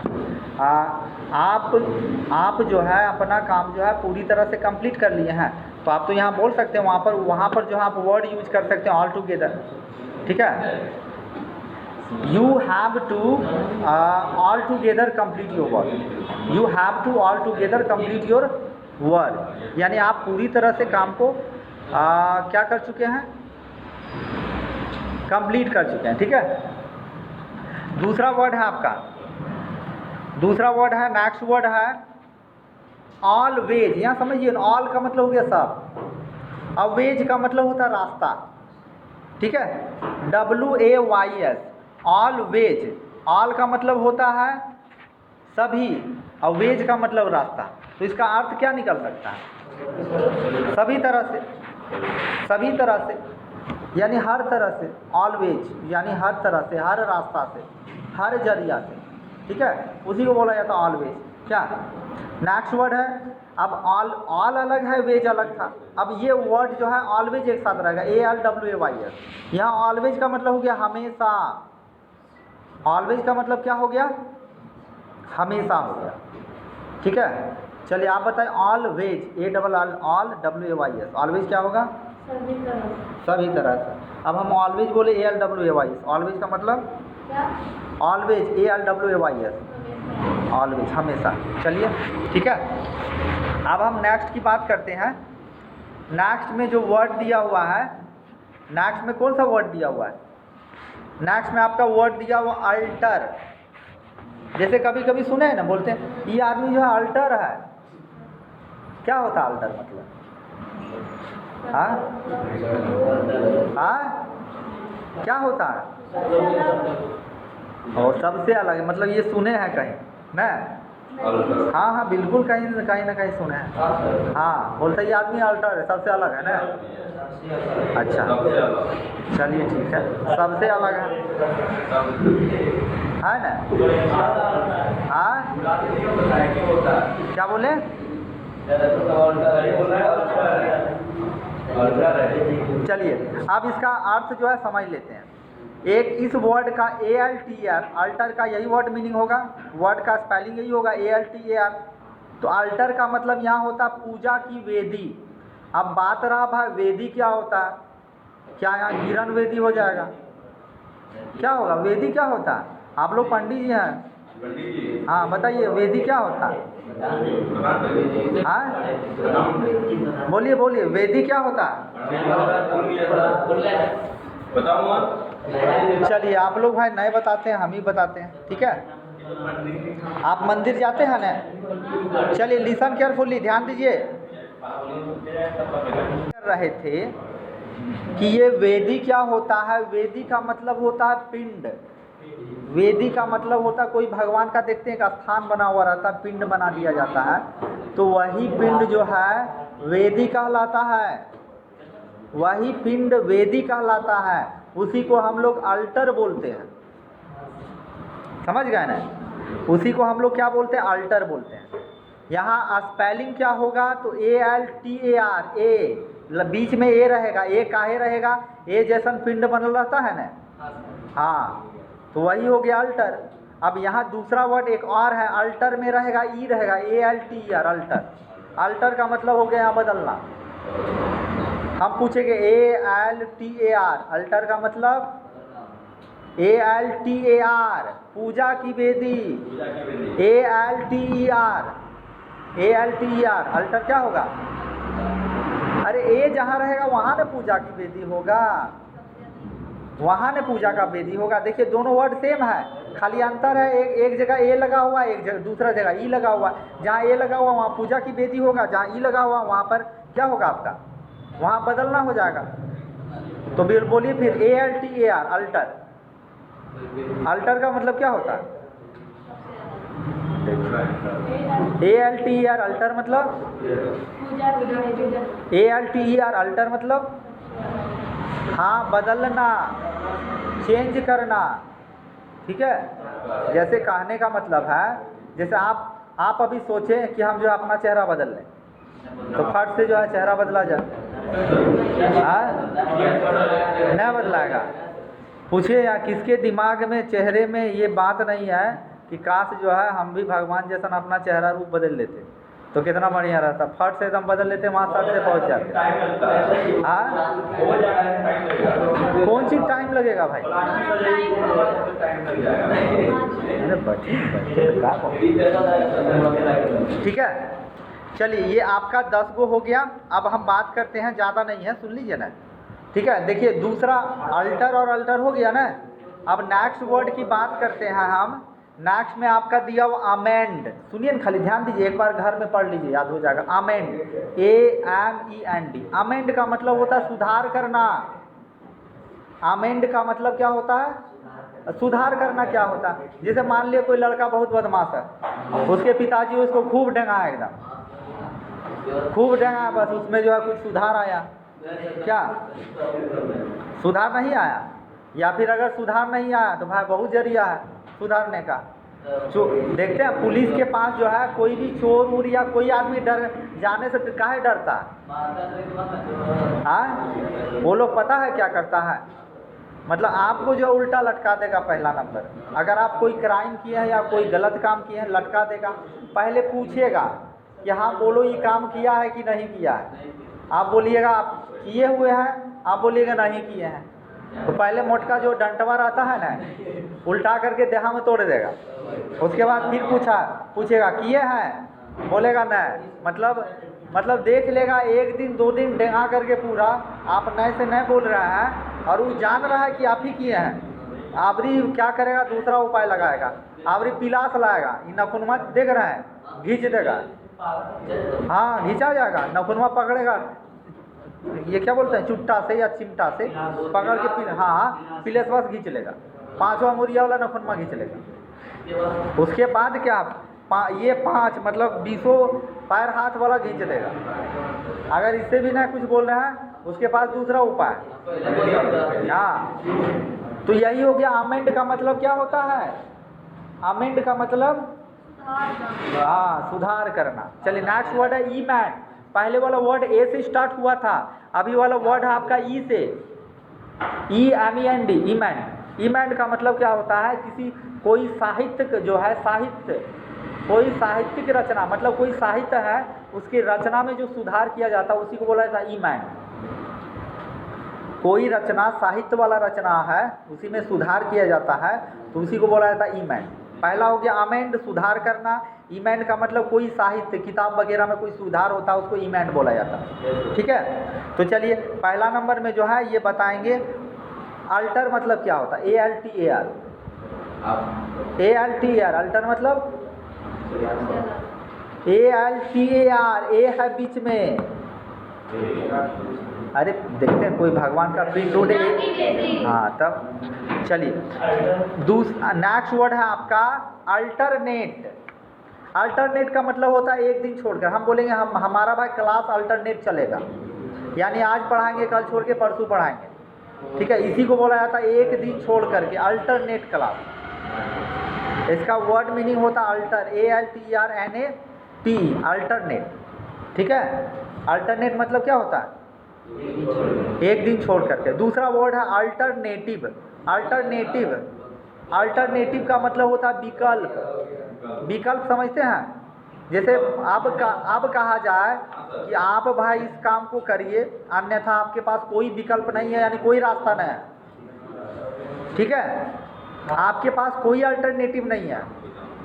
आप जो है अपना काम जो है पूरी तरह से कंप्लीट कर लिए हैं। तो आप तो यहाँ बोल सकते हैं, वहाँ पर जो है आप वर्ड यूज कर सकते हैं ऑल टुगेदर, ठीक है। You have to all together complete your work. You have to all together complete your work, यानी आप पूरी तरह से काम को क्या कर चुके हैं, कंप्लीट कर चुके हैं, ठीक है। दूसरा वर्ड है आपका, दूसरा वर्ड है, नेक्स्ट वर्ड है ऑलवेज। यहाँ समझिए, ऑल का मतलब हो गया सब, और वेज का मतलब होता है रास्ता, ठीक है। WAYS, always. ऑल का मतलब होता है सभी और वेज का मतलब रास्ता। तो इसका अर्थ क्या निकल सकता है, सभी तरह से, सभी तरह से यानी हर तरह से। ऑलवेज यानी हर तरह से, हर रास्ता से, हर जरिया से, ठीक है, उसी को बोला जाता है ऑलवेज। क्या नेक्स्ट वर्ड है, अब ऑल अलग है, वेज अलग था। अब ये वर्ड जो है ऑलवेज एक साथ रहेगा, ALWAYS। यहाँ ऑलवेज का मतलब हो गया हमेशा। ऑलवेज का मतलब क्या हो गया, हमेशा हो गया, ठीक है। चलिए आप बताएं, ऑलवेज, ALL, ऑलवेज क्या होगा, सभी तरह से। अब हम ऑलवेज बोले ALWAYS, ऑलवेज का मतलब ऑलवेज, ALWAYS, ऑलवेज हमेशा। चलिए ठीक है, अब हम नेक्स्ट की बात करते हैं। नेक्स्ट में जो वर्ड दिया हुआ है, नेक्स्ट में कौन सा वर्ड दिया हुआ है, नेक्स्ट में आपका वर्ड दिया हुआ अल्टर। जैसे कभी कभी सुने हैं ना, बोलते हैं ये आदमी जो है अल्टर है। क्या होता है अल्टर मतलब, हाँ हाँ, क्या होता है, और सबसे अलग, मतलब ये सुने हैं कहीं ना, हाँ हाँ बिल्कुल, कहीं ना कहीं सुने हैं। हाँ, बोलते ये आदमी अल्टर है, सबसे अलग है ना। अच्छा चलिए ठीक है, सबसे अलग है ना। हाँ क्या बोले, चलिए अब इसका अर्थ जो है समझ लेते हैं। एक इस वर्ड का ALTR, अल्टर का यही वर्ड मीनिंग होगा, वर्ड का स्पेलिंग यही होगा ALTAR। तो अल्टर का मतलब यहाँ होता पूजा की वेदी। अब बात रहा भाई वेदी क्या होता है, क्या यहाँ गिरन वेदी हो जाएगा, क्या होगा, वेदी क्या होता है, आप लोग पंडित जी हैं, हाँ बताइए वेदी क्या होता है, हाँ बोलिए बोलिए, वेदी क्या होता है, चलिए आप लोग भाई नहीं बताते हैं, हम ही बताते हैं, ठीक है। आप मंदिर जाते हैं ना, चलिए लिसन केयरफुली, ध्यान दीजिए। कर रहे थे कि ये वेदी क्या होता है, वेदी का मतलब होता है पिंड, वेदी का मतलब होता है कोई भगवान का देखते हैं एक स्थान बना हुआ रहता है, पिंड बना दिया जाता है, तो वही पिंड जो है वेदी कहलाता है, वही पिंड वेदी कहलाता है, उसी को हम लोग अल्टर बोलते हैं। समझ गए ना? उसी को हम लोग क्या बोलते हैं? अल्टर बोलते हैं। यहाँ स्पेलिंग क्या होगा? तो ALTAR, ए बीच में ए रहेगा। ए काहे रहेगा? ए जैसन पिंड बनल रहता है ना, हाँ, तो वही हो गया अल्टर। अब यहाँ दूसरा वर्ड एक और है, अल्टर में रहेगा ई रहेगा, ALTER, अल्टर। अल्टर का मतलब हो गया यहाँ बदलना। हम पूछेंगे ALTAR, अल्टर का मतलब ALTAR, पूजा की वेदी। ALTER, अल्टर क्या होगा? अरे ए जहाँ रहेगा वहाँ ना पूजा की वेदी होगा, वहाँ ने पूजा का वेदी होगा। देखिए दोनों वर्ड सेम है, खाली अंतर है एक जगह ए लगा हुआ, एक जगह दूसरा जगह ई लगा हुआ। जहाँ ए लगा हुआ वहाँ पूजा की वेदी होगा, जहाँ ई लगा हुआ वहाँ पर क्या होगा आपका? वहाँ बदलना हो जाएगा। तो बोलिए फिर ALTAR, अल्टर। अल्टर का मतलब क्या होता है? ALTER, अल्टर मतलब ALTER, अल्टर मतलब हाँ बदलना, चेंज करना। ठीक है, जैसे कहने का मतलब है, जैसे आप अभी सोचें कि हम जो अपना चेहरा बदल लें, तो फट से जो है चेहरा बदला जाए? नहीं बदलाएगा। पूछिए या किसके दिमाग में, चेहरे में ये बात नहीं है कि काश जो है हम भी भगवान जैसा अपना चेहरा रूप बदल लेते, तो कितना बढ़िया रहता। फट से एकदम बदल लेते, वहाँ फट से पहुँच जाते। हाँ, कौन सी टाइम लगेगा भाई? ठीक है, चलिए ये आपका 10 गो हो गया। अब हम बात करते हैं, ज़्यादा नहीं है, सुन लीजिए ना। ठीक है, देखिए दूसरा अल्टर और अल्टर हो गया ना। अब नेक्स्ट वर्ड की बात करते हैं हम। नेक्स्ट में आपका दिया हुआ अमेंड, सुनिए ना, खाली ध्यान दीजिए, एक बार घर में पढ़ लीजिए, याद हो जाएगा। अमेंड, AMEND, अमेंड का मतलब होता है सुधार करना। अमेंड का मतलब क्या होता है? सुधार करना। क्या होता है? जैसे मान लिया कोई लड़का बहुत बदमाश है, उसके पिताजी उसको खूब डंगाया, एकदम खूब डंगाया, बस उसमें जो है कुछ सुधार आया क्या? सुधार नहीं आया। या फिर अगर सुधार नहीं आया तो भाई बहुत जरिया है सुधारने का। देखते हैं पुलिस के पास जो है कोई भी चोर उर या कोई आदमी डर जाने से काहे डरता है? हाँ, वो लोग पता है क्या करता है? मतलब आपको जो उल्टा लटका देगा पहला नंबर। अगर आप कोई क्राइम किए हैं या कोई गलत काम किए हैं, लटका देगा। पहले पूछेगा कि हाँ बोलो ये काम किया है कि नहीं किया है। आप बोलिएगा आप किए हुए हैं, आप बोलिएगा नहीं किए हैं, तो पहले मोटका जो डंटवा रहता है ना, उल्टा करके देहा में तोड़ देगा। उसके बाद फिर पूछेगा किए हैं, बोलेगा नहीं, मतलब देख लेगा, एक दिन 2 दिन डेंगा करके पूरा आप नए से नए बोल रहे हैं और वो जान रहा है कि आप ही किए हैं। आवरी क्या करेगा? दूसरा उपाय लगाएगा, आवरी पिलास लाएगा, नखुनमा देख रहे हैं, घींच देगा। हाँ, घींचा जाएगा, नखुनमा पकड़ेगा, ये क्या बोलते हैं, चुट्टा से या चिमटा से पकड़ के हाँ पिलेस बस घींच लेगा, 5वां मुरिया वाला नखुनमा घींच लेगा। उसके बाद क्या ये 5 मतलब 20 पैर हाथ वाला घींच देगा। अगर इससे भी ना कुछ बोल रहे हैं, उसके पास दूसरा उपाय। हाँ, तो यही हो गया। अमेंड का मतलब क्या होता है? अमेंड का मतलब हाँ सुधार करना। चलिए नेक्स्ट वर्ड है ईमैंड। पहले वाला वर्ड ए से स्टार्ट हुआ था, अभी वाला वर्ड है आपका ई से, EMEND, ईमैंड। ईमैंड का मतलब क्या होता है? कोई साहित्य जो है, कोई साहित्यिक रचना, मतलब कोई साहित्य है उसकी रचना में जो सुधार किया जाता है उसी को बोला जाता है ईमैंड। कोई रचना साहित्य वाला रचना है, उसी में सुधार किया जाता है तो उसी को बोला जाता है ईमैंड। पहला हो गया अमेंड, सुधार करना। ईमैंड का मतलब कोई साहित्य, किताब वगैरह में कोई सुधार होता है उसको ईमैंड बोला जाता है। ठीक है, तो चलिए पहला नंबर में जो है ये बताएंगे अल्टर मतलब क्या होता है। ALTER, अल्टर मतलब ALTER, ए है बीच में, अरे देखते हैं कोई भगवान का प्रिंट उड़े। हाँ तब चलिए दूसरा नेक्स्ट वर्ड है आपका अल्टरनेट। अल्टरनेट का मतलब होता है एक दिन छोड़कर। हम बोलेंगे हम हमारा भाई क्लास अल्टरनेट चलेगा, यानी आज पढ़ाएंगे कल छोड़ के परसों पढ़ाएंगे, ठीक है। इसी को बोला जाता है एक दिन छोड़ करके अल्टरनेट क्लास। इसका वर्ड मीनिंग होता है अल्टर, ALTERNAT, अल्टरनेट, ठीक है। अल्टरनेट मतलब क्या होता है एक दिन छोड़ करके। दूसरा वर्ड है अल्टरनेटिव। अल्टरनेटिव, अल्टरनेटिव का मतलब होता है विकल्प। विकल्प समझते हैं? जैसे अब कहा जाए कि आप भाई इस काम को करिए, अन्यथा आपके पास कोई विकल्प नहीं है, यानी कोई रास्ता नहीं है, ठीक है। आपके पास कोई अल्टरनेटिव नहीं है,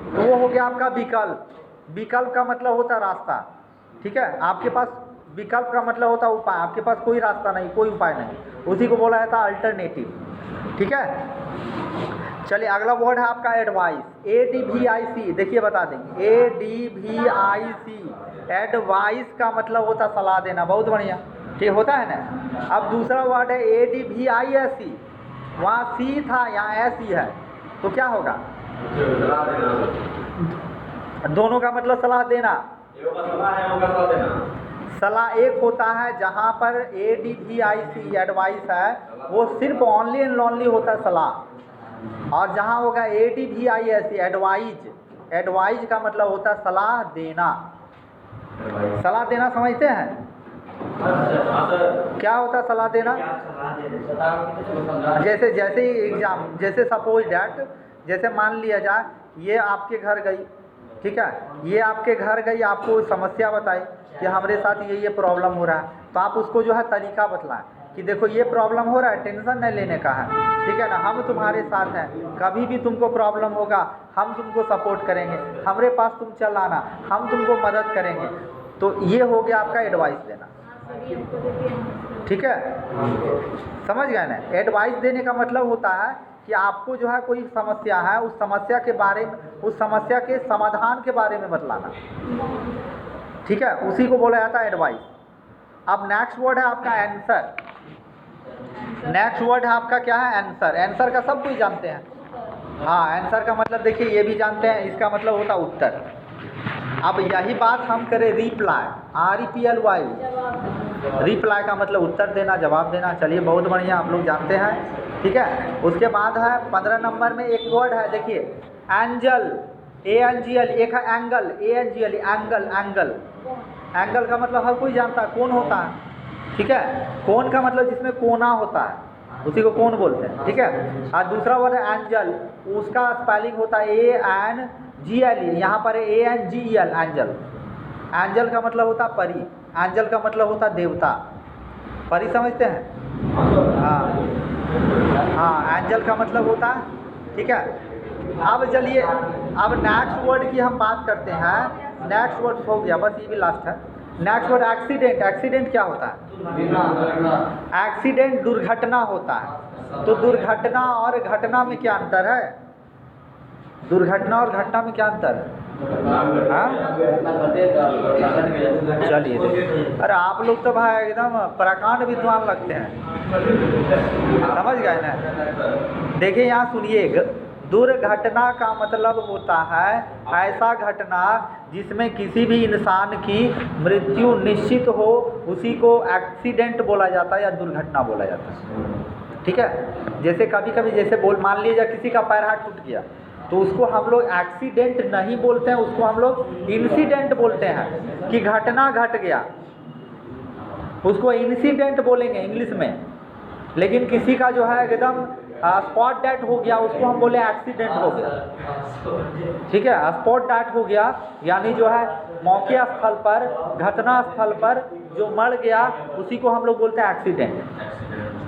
तो वो हो गया आपका विकल्प। विकल्प का मतलब होता है रास्ता, ठीक है। आपके पास विकल्प का मतलब होता है उपाय, आपके पास कोई रास्ता नहीं, कोई उपाय नहीं, उसी को बोला जाता है अल्टरनेटिव, ठीक है। चलिए अगला वर्ड है आपका एडवाइस। ADVIC, देखिए बता देंगे ADVIC, एडवाइस का मतलब होता है सलाह देना। बहुत बढ़िया, ठीक होता है ना। अब दूसरा वर्ड है ADVISE, वहाँ सी था यहाँ ऐसी है, तो क्या होगा? दोनों का मतलब सलाह देना। सलाह एक होता है जहाँ पर ADVIC एडवाइस है, वो सिर्फ ओनली एंड ओनली होता है सलाह, और जहाँ होगा ADVISE एडवाइज, एडवाइज का मतलब होता है सलाह देना। सलाह देना समझते हैं क्या होता है सलाह देना? जैसे जैसे एग्जाम, जैसे सपोज डैट, जैसे मान लिया जाए ये आपके घर गई, ठीक है, ये आपके घर गई, आपको समस्या बताई कि हमारे साथ ये प्रॉब्लम हो रहा है, तो आप उसको जो है तरीका बतलाएं कि देखो ये प्रॉब्लम हो रहा है, टेंशन नहीं लेने का है, ठीक है ना, हम तुम्हारे साथ हैं, कभी भी तुमको प्रॉब्लम होगा हम तुमको सपोर्ट करेंगे, हमारे पास तुम चल आना, हम तुमको मदद करेंगे। तो ये हो गया आपका एडवाइस देना, ठीक है, समझ गए ना। एडवाइस देने का मतलब होता है कि आपको जो है कोई समस्या है, उस समस्या के बारे में, उस समस्या के समाधान के बारे में बतलाना, ठीक है, उसी को बोला जाता है एडवाइस। अब नेक्स्ट वर्ड है आपका आंसर। नेक्स्ट वर्ड है आपका क्या है? आंसर। आंसर का सब कोई जानते हैं, हाँ, आंसर का मतलब देखिए ये भी जानते हैं, इसका मतलब होता है उत्तर। अब यही बात हम करें रिप्लाई, REPLY, रिप्लाई का मतलब उत्तर देना, जवाब देना। चलिए बहुत बढ़िया, आप लोग जानते हैं, ठीक है। उसके बाद है 15 नंबर में एक वर्ड है, देखिए एंजल, ANGL, एक है angle, ANGL, angle. Angle, angle का मतलब हर कोई जानता है, कौन होता है, ठीक है। कोन का मतलब जिसमें कोना होता है, उसी को कोन बोलते हैं, ठीक है। और दूसरा वर्ड है एंजल, उसका स्पेलिंग होता है ANGL, यहाँ पर है ANGEL, एंजल। एंजल का मतलब होता है परी, एंजल का मतलब होता है देवता, परी समझते हैं? हाँ हाँ, एंजल का मतलब होता है, ठीक है। अब चलिए अब नेक्स्ट वर्ड की हम बात करते हैं। नेक्स्ट वर्ड हो गया, बस ये भी लास्ट है। Next word accident. एक्सीडेंट क्या होता है? एक्सीडेंट दुर्घटना होता है। तो दुर्घटना और घटना में क्या अंतर है? दुर्घटना और घटना में क्या अंतर है? चलिए, अरे आप लोग तो भाई एकदम प्रकांड विद्वान लगते हैं, समझ गए ना। देखिए यहाँ सुनिए, दुर्घटना का मतलब होता है ऐसा घटना जिसमें किसी भी इंसान की मृत्यु निश्चित हो, उसी को एक्सीडेंट बोला जाता है या दुर्घटना बोला जाता है, ठीक है। जैसे कभी कभी जैसे मान लीजिए किसी का पैर हाथ टूट गया, तो उसको हम लोग एक्सीडेंट नहीं बोलते हैं, उसको हम लोग इंसिडेंट बोलते हैं कि घटना घट गया, उसको इंसिडेंट बोलेंगे इंग्लिश में। लेकिन किसी का जो है एकदम स्पॉट डेथ हो गया, उसको हम बोले एक्सीडेंट हो गया, ठीक है। स्पॉट डेथ हो गया यानी जो है मौके स्थल पर, घटना स्थल पर जो मर गया, उसी को हम लोग बोलते हैं एक्सीडेंट।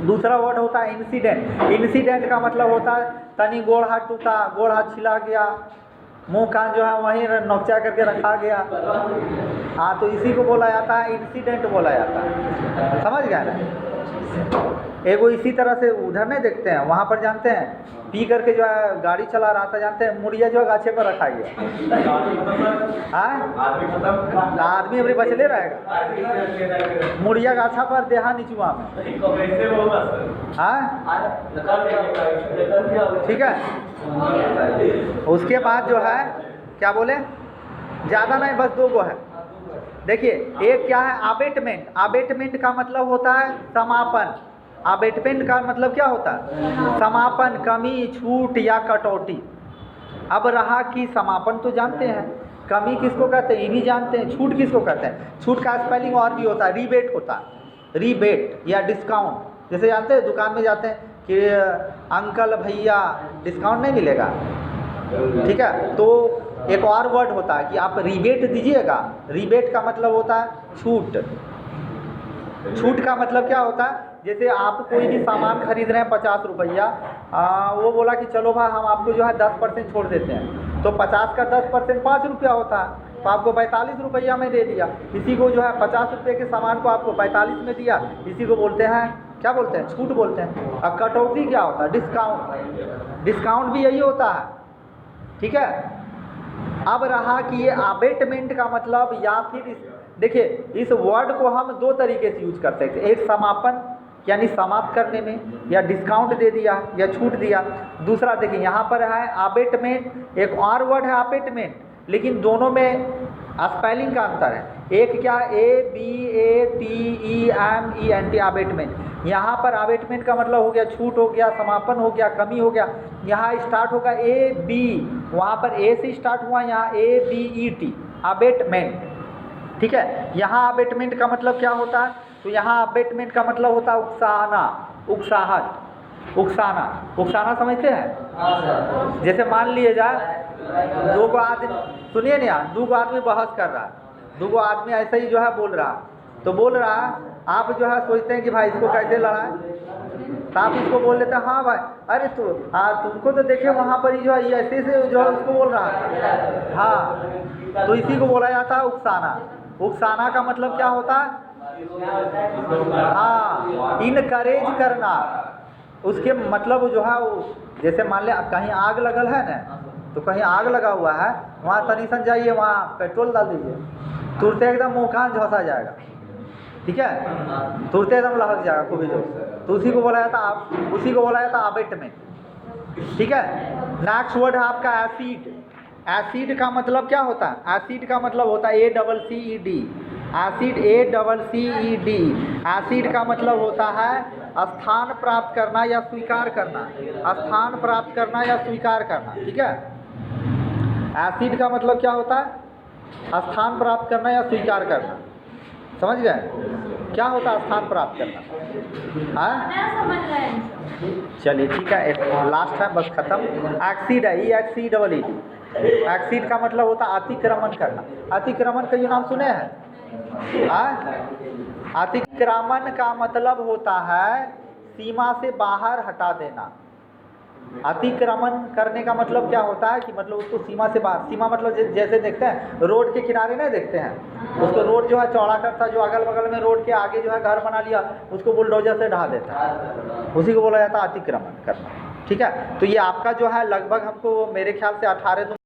दूसरा वर्ड होता है इंसिडेंट। इंसिडेंट का मतलब होता है तनी गोड़ हाथ टूटा, गोड़ हाथ छिला गया, मुंह कान जो है वहीं नोचा करके रखा गया, हाँ, तो इसी को बोला जाता है इंसिडेंट बोला जाता है, समझ गए ना। एगो इसी तरह से उधर नहीं देखते हैं, वहाँ पर जानते हैं पी करके जो है गाड़ी चला रहा था, जानते हैं मुड़िया जो है गाछे पर रखा गया। हाँ, आदमी अपनी बचले रहेगा, मुड़िया गाछा पर देहा निचुआ में। हाँ, ठीक है। उसके बाद जो है क्या बोले, ज़्यादा नहीं, बस 2 गो है। देखिए, एक क्या है अबेटमेंट। अबेटमेंट का मतलब होता है समापन। अबेटमेंट का मतलब क्या होता है? समापन, कमी, छूट या कटौती। अब रहा कि समापन तो जानते हैं, कमी किसको कहते हैं ये भी जानते हैं, छूट किसको कहते हैं। छूट का स्पेलिंग और भी होता है, रिबेट होता है, रिबेट या डिस्काउंट। जैसे जानते हैं दुकान में जाते हैं कि अंकल भैया डिस्काउंट नहीं मिलेगा, ठीक है, तो एक और वर्ड होता है कि आप रिबेट दीजिएगा। रिबेट का मतलब होता है छूट। छूट का मतलब क्या होता है, जैसे आप कोई भी सामान खरीद रहे हैं 50 रुपया, वो बोला कि चलो भाई हम आपको जो है 10% छोड़ देते हैं, तो 50 का 10% 5 रुपया होता है, तो आपको 45 रुपया में दे दिया। इसी को जो है 50 रुपये के सामान को आपको 45 में दिया, इसी को बोलते हैं, क्या बोलते हैं, छूट बोलते हैं। अब कटौती क्या होता है, डिस्काउंट। डिस्काउंट भी यही होता है, ठीक है। अब रहा कि ये अबेटमेंट का मतलब, या फिर देखिए इस वर्ड को हम 2 तरीके से यूज कर सकते हैं। एक समापन यानी समाप्त करने में, या डिस्काउंट दे दिया या छूट दिया। दूसरा देखिए यहाँ पर है अबेटमेंट, एक और वर्ड है अबेटमेंट, लेकिन दोनों में स्पेलिंग का अंतर है। एक क्या, ABATEMENT, अबेटमेंट। यहाँ पर अबेटमेंट का मतलब हो गया छूट हो गया, समापन हो गया, कमी हो गया। यहाँ स्टार्ट होगा AB, वहाँ पर A से स्टार्ट हुआ, यहाँ ABET, अबेटमेंट, ठीक है। यहाँ अबेटमेंट का मतलब क्या होता है, तो यहाँ अबेटमेंट का मतलब होता है उकसाना, उकसाहट, उकसाना। उकसाना समझते हैं? जैसे मान लिए जाए 2 गो आदमी, सुनिए ना, 2 गो आदमी बहस कर रहा है, 2 गो आदमी ऐसे ही जो है बोल रहा, तो बोल रहा आप जो है सोचते हैं कि भाई इसको कैसे लड़ाएं, तो आप इसको बोल लेते हैं हाँ भाई, अरे तो तुमको तो देखे वहाँ पर ही जो है ये ऐसे से जो है उसको बोल रहा है। हाँ, तो इसी को बोला जाता है उकसाना। उकसाना का मतलब क्या होता है, हाँ, इनकरेज करना। उसके मतलब जो है वो, जैसे मान लिया कहीं आग लगल है ना, तो कहीं आग लगा हुआ है, वहाँ तनिसन जाइए, वहाँ पेट्रोल डाल दीजिए, तुरंत एकदम मुँह कान झोंसा जाएगा, ठीक है, तुरंत एकदम लहक जाएगा खूब जोर से। तो उसी को बोला जाता, उसी को बोला जाता अबेटमेंट, ठीक है। नेक्स्ट वर्ड है आपका एसिड। एसिड का मतलब क्या होता है, एसिड का मतलब होता है ACCED, एसिड ACCED। एसिड का मतलब होता है स्थान प्राप्त करना या स्वीकार करना, स्थान प्राप्त करना या स्वीकार करना, ठीक है। एसिड का मतलब क्या होता है, स्थान प्राप्त करना या स्वीकार करना, समझ गए? क्या होता है स्थान प्राप्त करना? हाँ, चलिए ठीक है, एक लास्ट है बस खत्म। एक्सीड है, EXCED। एक्सीड का मतलब होता है अतिक्रमण करना। अतिक्रमण का ये नाम सुने हैं? अतिक्रमण का मतलब होता है सीमा से बाहर हटा देना। अतिक्रमण करने का मतलब क्या होता है कि मतलब उसको सीमा से बाहर, सीमा मतलब जैसे देखते हैं रोड के किनारे नहीं देखते हैं, उसको रोड जो है चौड़ा करता, जो अगल बगल में रोड के आगे जो है घर बना लिया, उसको बुलडोजर से ढा देता है, उसी को बोला जाता है अतिक्रमण करना, ठीक है। तो ये आपका जो है लगभग हमको मेरे ख्याल से 18